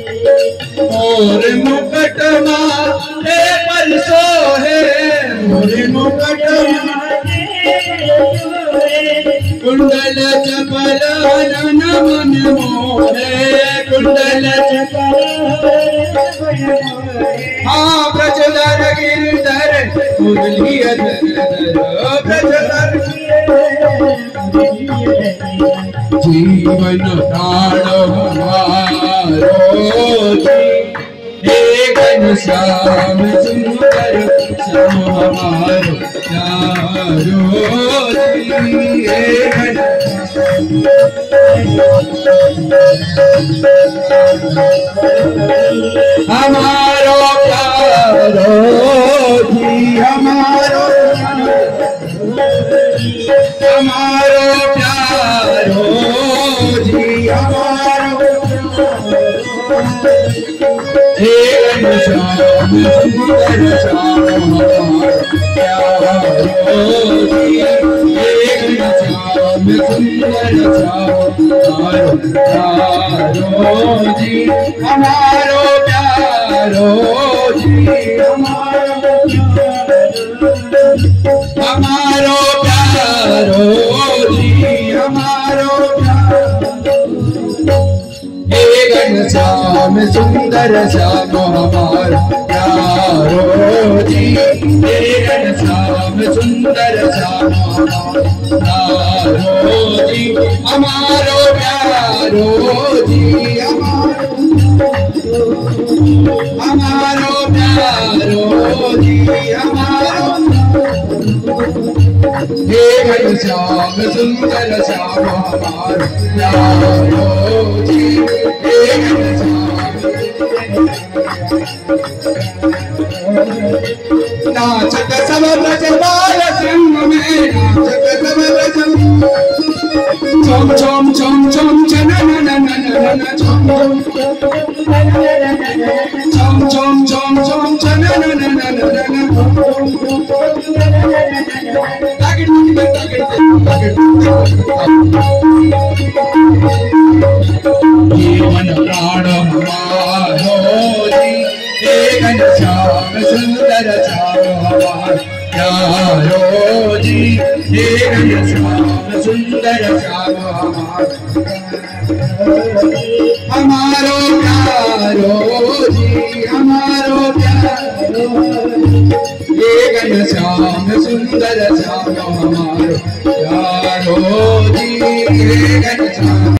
मोर मुकुट मारे परसो है, मोर मुकुट कुंडल चपल मन मोहे, कुंडल हाँ प्रचलर गिरधर मुरली प्रचलर जीवन प्राण हमारो हे घनश्याम सुंदर श्याम हमारो प्यारो हे हमारो प्यारो जी हमारो प्यारो जी हमारो हे घनश्याम सुंदर श्याम हमारो प्यारो जी हे घनश्याम सुंदर श्याम हमारो प्यारो जी हमारो प्यारो जी हमारो प्यारो जी हमारो हे घनश्याम सुंदर श्याम हमारो प्यारो जी हे घनश्याम सुंदर श्याम हमारो जी हमारो प्यारो जी हमारो प्यारो जी हमारो हे घनश्याम सुंदर श्याम हमारो प्यारो जी हे घनश्याम नाचत सब ब्रजबाल संग में, नाचत सब ब्रज चम चम चम चम चनन नन नन चम चम चम चम चम चनन नन नन जीवन प्राण हमारो जी हे घनश्याम सुंदर श्याम हमारो प्यारो जी हे घनश्याम सुंदर श्याम हमारो प्यारो जी हमारो प्यारो हे घनश्याम सुंदर श्याम हमारो प्यारो जी हे घनश्याम